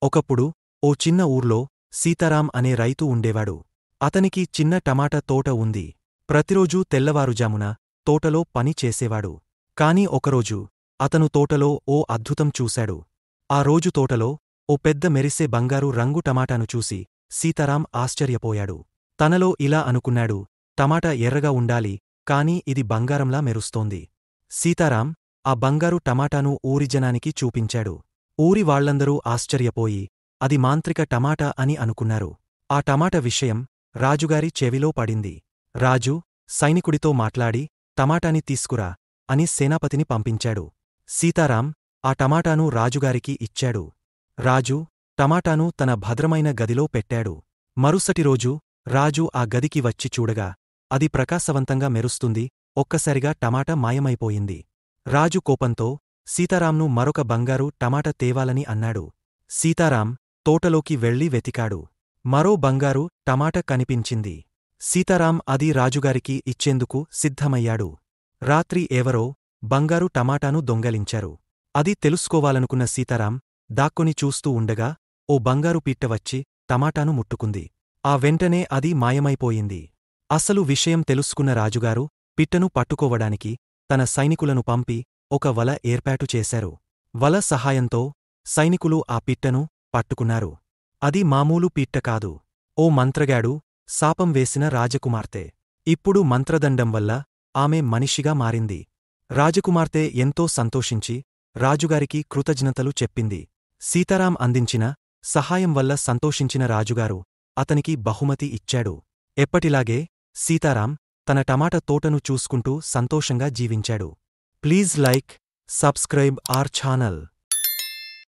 ఒకప్పుడు ఓ చిన్న ఊర్లో సీతారాం అనే రైతు ఉండేవాడు. అతనికి చిన్న టమాటా తోట ఉంది. ప్రతిరోజూ తెల్లవారుజామున తోటలో పని చేసేవాడు. కాని ఒకరోజు అతను తోటలో ఓ అద్భుతం చూశాడు. ఆ రోజు తోటలో ఓ పెద్ద మెరిసే బంగారు రంగు టమాటాను చూసి సీతారాం ఆశ్చర్యపోయాడు. తనలో ఇలా అనుకున్నాడు, టమాటా ఎర్రగా ఉండాలి, కాని ఇది బంగారంలా మెరుస్తోంది. సీతారాం ఆ బంగారు టమాటాను ఊరి జనానికి చూపించాడు. ఊరి వాళ్లందరూ ఆశ్చర్యపోయి అది మాంత్రిక టమాటా అని అనుకున్నారు. ఆ టమాటా విషయం రాజుగారి చెవిలో పడింది. రాజు సైనికుడితో మాట్లాడి టమాటాని తీసుకురా అని సేనాపతిని పంపించాడు. సీతారాం ఆ టమాటాను రాజుగారికి ఇచ్చాడు. రాజు టమాటాను తన భద్రమైన గదిలో పెట్టాడు. మరుసటి రోజు రాజు ఆ గదికి వచ్చి చూడగా అది ప్రకాశవంతంగా మెరుస్తుంది. ఒక్కసారిగా టమాటా మాయమైపోయింది. రాజు కోపంతో సీతారాంను మరొక బంగారు టమాటా తేవాలని అన్నాడు. సీతారాం తోటలోకి వెళ్లి వెతికాడు. మరో బంగారు టమాటా కనిపించింది. సీతారాం అది రాజుగారికి ఇచ్చేందుకు సిద్ధమయ్యాడు. రాత్రి ఎవరో బంగారు టమాటాను దొంగలించారు. అది తెలుసుకోవాలనుకున్న సీతారాం దాక్కొని చూస్తూ ఉండగా ఓ బంగారు పిట్ట వచ్చి టమాటాను ముట్టుకుంది. ఆ వెంటనే అది మాయమైపోయింది. అసలు విషయం తెలుసుకున్న రాజుగారు పిట్టను పట్టుకోవడానికి తన సైనికులను పంపి ఒక వల ఏర్పాటు చేశారు. వల సహాయంతో సైనికులు ఆ పిట్టను పట్టుకున్నారు. అది మామూలు పిట్ట కాదు, ఓ మంత్రగాడు శాపం వేసిన రాజకుమార్తె. ఇప్పుడు మంత్రదండం వల్ల ఆమె మనిషిగా మారింది. రాజకుమార్తె ఎంతో సంతోషించి రాజుగారికి కృతజ్ఞతలు చెప్పింది. సీతారాం అందించిన సహాయం వల్ల సంతోషించిన రాజుగారు అతనికి బహుమతి ఇచ్చాడు. ఎప్పటిలాగే సీతారాం తన టమాటా తోటను చూసుకుంటూ సంతోషంగా జీవించాడు. Please like, subscribe our channel.